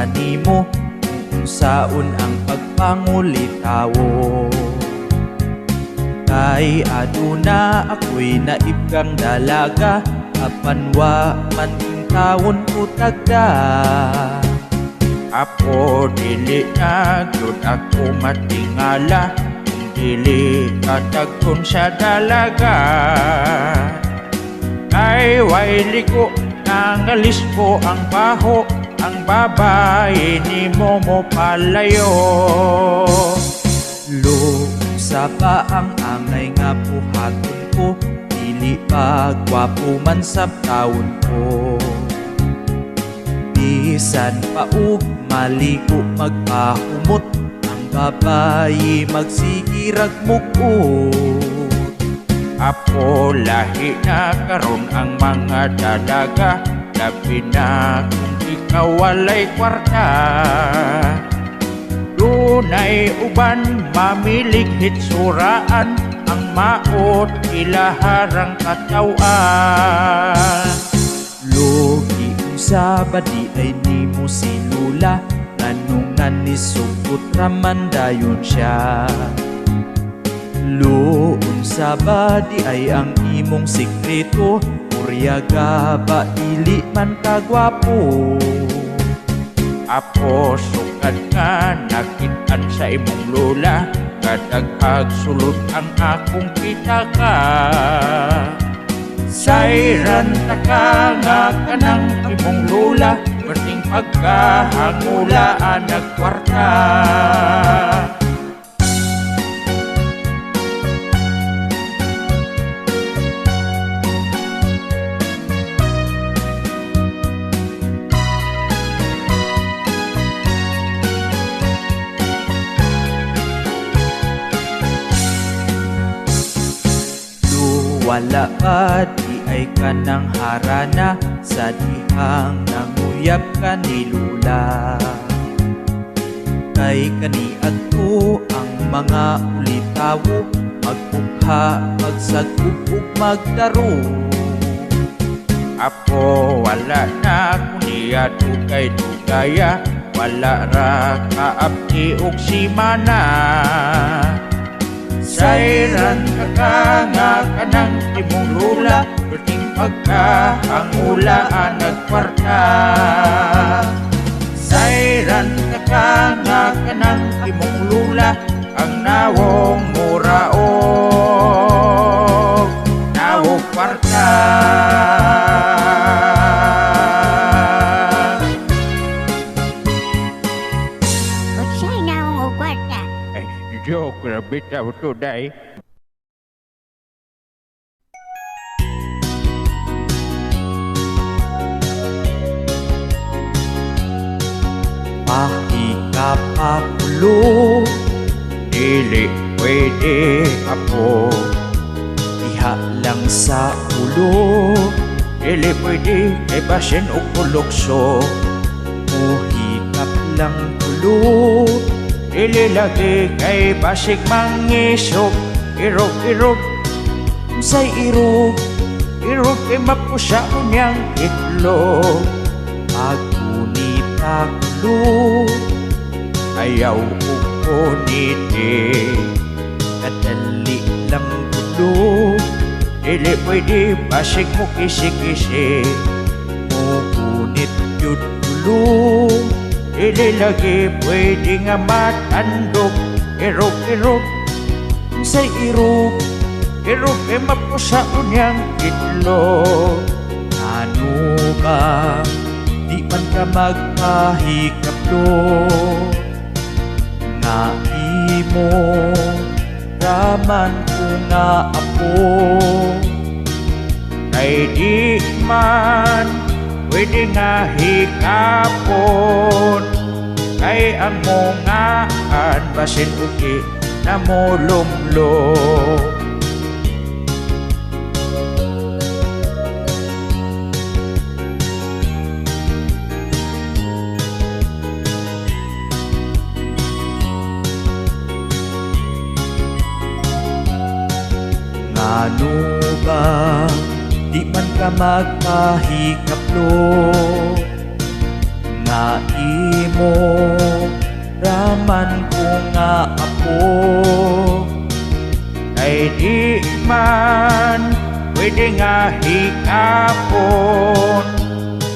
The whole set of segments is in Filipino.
kanimo kung saon ang pagpangulitawo. Kay aduna ako'y naibgang dalaga, apanwa man ing taon utagda. Apo dili na gyud ako matingala, kung dili katagton sa dalaga. Kay way liko nangalis ko ang baho, ang babae ni mo palayo. Sa pa ang angay nga buhaton ko, dili pa gwapo man sa taon ko. Bisan pa og maligo magpahumot, ang babae magsigirag mukot. Apo lahi na karon ang mga dalaga, labi na kung ikaw walay kwarta. Dunay uban mamilig hitsuraan, ang maot ilaharang katawan. Logi sa badi ay ni mo si Lula, nganungan ni sugot raman dayon siya. Loon sa badi ay ang imong sikreto, kuryaga ba dili man kagwapo. Apo sukad nga nakitan sa imong lula, kadagag sulod ang akong pitaka. Sayran taka nga kanang imong lula, berting pagkahangulaan nagkwarta. Wala pa di ay kanang harana, sa dihang nanguyap ka ni Lula. Kay kani adto ang mga ulitawo, magpukha, magsagub ug magdaro. Apo wala na kuniya dugay-dugaya, wala ra kaabti og simana. Sayran ka nga kanang imong lula, berting pagkahangulaan nagkwarta. Sayran ka nga kanang imong lula, ang nawong muraog nawong kwarta. Unsay nawong kwarta? Joke na bitaw today. Mahikapakulo, dili pwede apo. Iha lang sa ulo, dili pwede kay basin o kulokso. Muhikap lang kulo, dili lagi kay basig mangisog. Irog-irog, say irog, irog kay mapusaon niyang itlog. Pagkunita kulo, ayaw ko kuniti, kadali lang kulo. Dili pwede basig mo kisi-kisi, mukunit yun kulo. Dili lagi pwede nga matandog. Irog-irog, say irog, irog kay mapusaon niyang itlog. Ano ba, di man ka magpahikaplo, nga imo raman ko nga apo. Kay di man pwede nga hikapon, kay ang mongaan basin uki na molumlo. Ano ba, di man ka magpahikaplo, nga imo raman ko nga ako, kay di man pwede nga hikapon,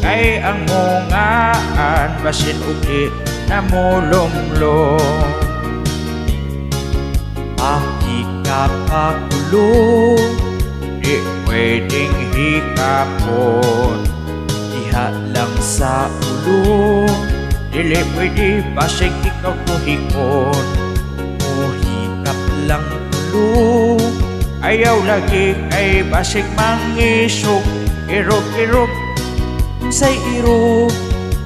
kay ang mungaan basin uli na mulumlong. Pakikapakulo di pwedeng hikapon, diha lang sa ulo, dili pwede basig ikaw tuhikon. Muhikap lang ulo, ayaw lagi kay basig mangisog. Irog-irog say irog,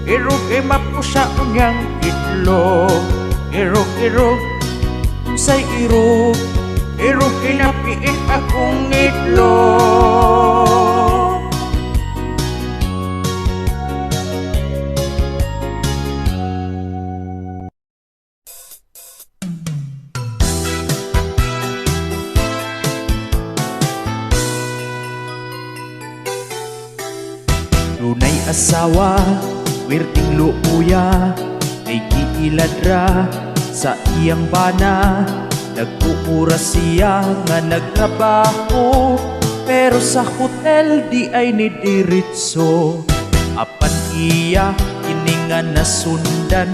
irog kay mapusa unyang itlog. Irog-irog say irog, irog kay napiit akong itlog. Dunay asawa, wirting luuya, kay giiladra sa iyang bana. Nagkuura siya nga nagtrabaho, pero sa hotel di ay ni diritso. Apan iya kini nga nasundan,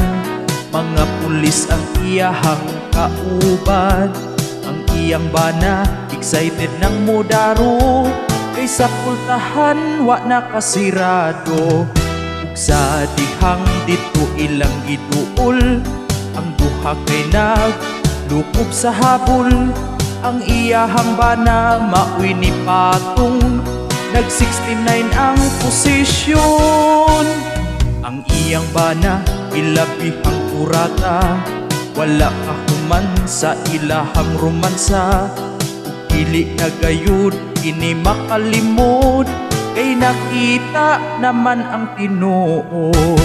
mga pulis ang iyahang kauban. Ang iyang bana excited nang mudaro, kay sa pultahan wa nakasirado. Ug sa dihang dito ilang giduol, ang duha kay naglukob sa habol. Ang iyahang bana maoy ni patong, nag 69 ang posisyon. Ang iyang bana ilabihang kurata, wala kahuman sa ilahang romansa. Dili na gayud kini makalimot, kay nakita naman ang tinuod.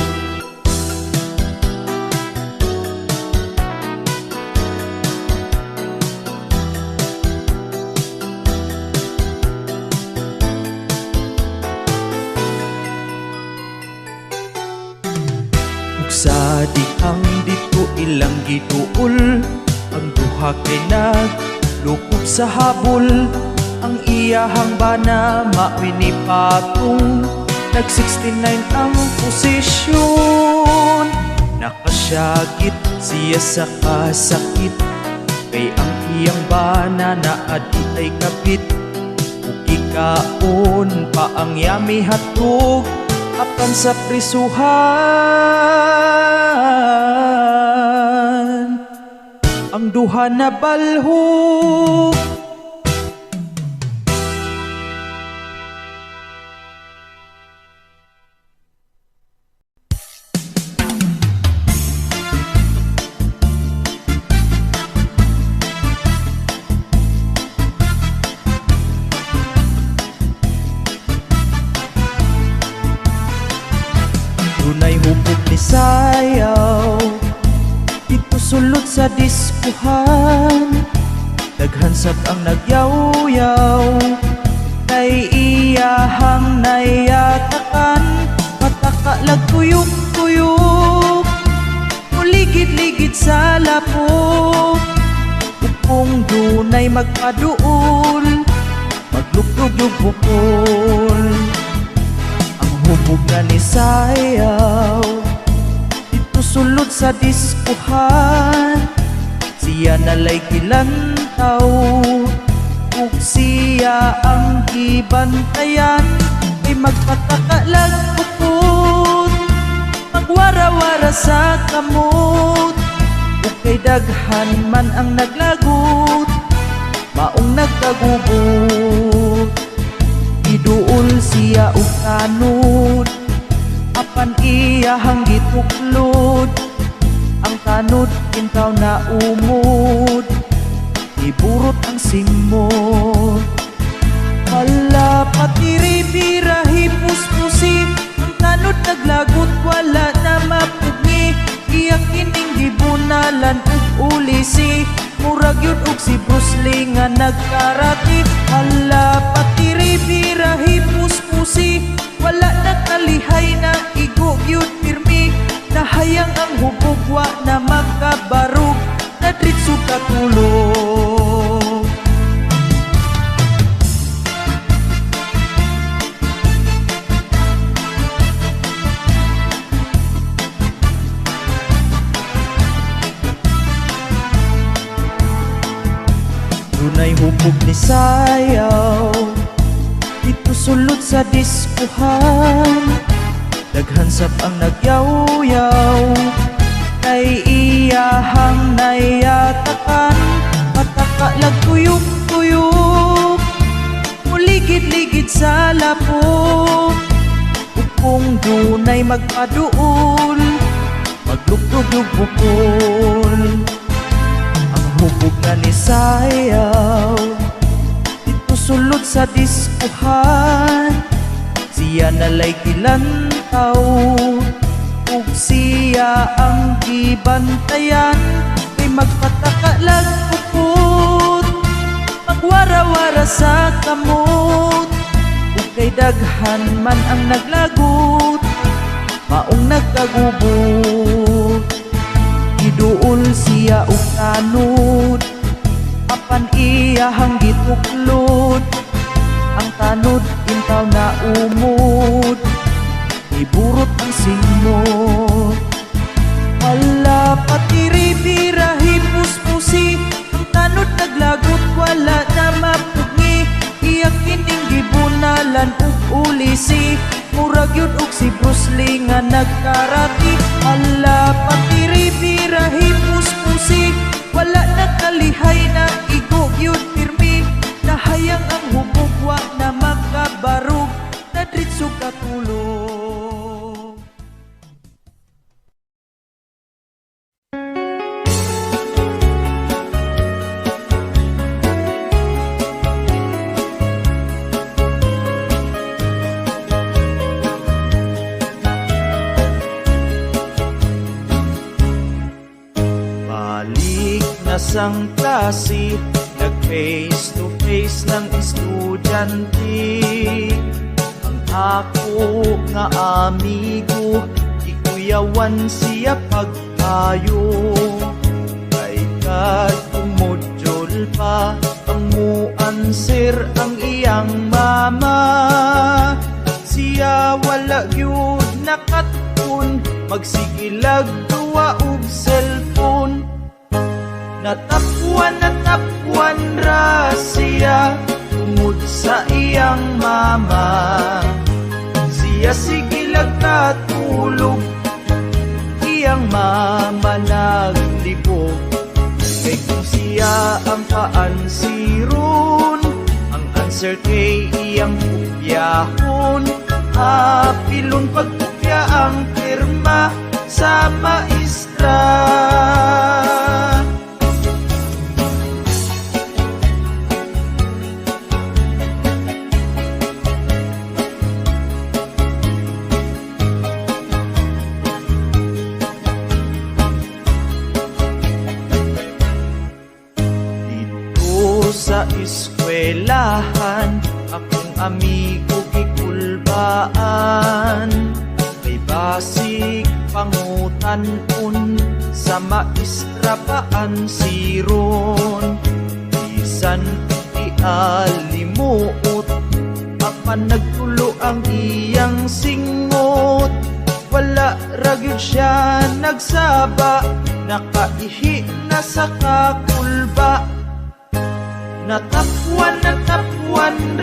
Ug sa dihang dito ilang giduol, ang duha kay naglukob sa habol. Ang iyahang bana maoy ni patong, nag 69 ang posisyon. Nakasyagit siya sa kasakit, kay ang iyang bana na adi ay kapit. Ug ikaon pa ang yami hatog, apan sa prisuhan ang duha na balhog. Dunay hubog ni sayaw dito sulod sa diskuhan. Daghan sab ang nagyaw-yaw, kay iyahang nayatakan. Matakalag tuyok-tuyok, muligid-ligid sa lapok. Ug kung dunay magpaduol, maglugdog yung bukol. Hubog na ni sayaw dito sulod sa diskuhan. Siya nalay kilantaw, ug siya ang gibantayan. Ay magpatakalag pupot, magwara-wara sa kamot. Ug kay daghan man ang naglagot, maong nagkagubot. Iduol siya og tanod, apan iyahang gituklod. Ang tanod kintaw na umod, iburot ang simot. Hala patiri-bira hipus-pusi, ang tanod naglagot wala na mapugni. Iyak kining gibunalan ug ulisi, murag yun og si Bruce Lee nga nagkarati. Hala patiri-bira hipus-pusi, wala na kalihay na igo yun pirmi. hubog wa na magkabarog, na diretso katulog. Dunay hubog ni sayaw dito sulod sa diskuhan, daghan sab ang nagyaw-yaw, kay iyahang nayatakan, patakalag tuyok-tuyok, muligid-ligid sa lapok, upong dunay magpaduol, maglugdog bukol. Ang hubog na ni sayaw dito sulod sa diskuhan, siya nalay kilantaw, ug siya ang gibantayan, kay magpatakalag upot, magwara-wara sa kamot, ug kay daghan man ang naglagot, maong nagkagubot. Giduol siya og tanod, apan iyahang gituklod, ang tanod intaw na umod, iburot ang simot. Wala patiri-bira hipus-pusi, ang tanod naglagot wala na mapugni, iyak kining gibunalan ug ulisi, murag yun og si Bruce Lee nga nagkarati. Wala patiri-bira hipus-pusi, wala nakalihay na igo yun pirmi, nahayang ang hubog wa na magkabarog, na diretso katulog. Balik na sang klase, nag-face to face ng estudyante, ang ako nga amigo, ikuyawan siya pagkayo, kay kadtong module pa, ang muanswer ang iyang mama, siya wala gyud nakatun, magsigilag duwa og cellphone. Natapwan ra siya tungod sa iyang mama, siya sigilag katulog, iyang mama naglibog, kay kung siya ang paansiron, ang answer kay iyang kupyahon, apilon pagkupya ang pirma sa maestra. Sa eskwelahan, akong amigo gikulbaan, may basig pangutan-un, sa maestra paansiron, bisan ialimuot, apan nagtulo ang iyang singot, wala ragyod siya nagsaba, nakaihi na sa kakulba. Natapwan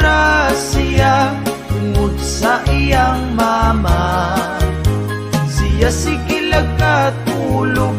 ra siya tungod sa iyang mama, siya sigilag katulog,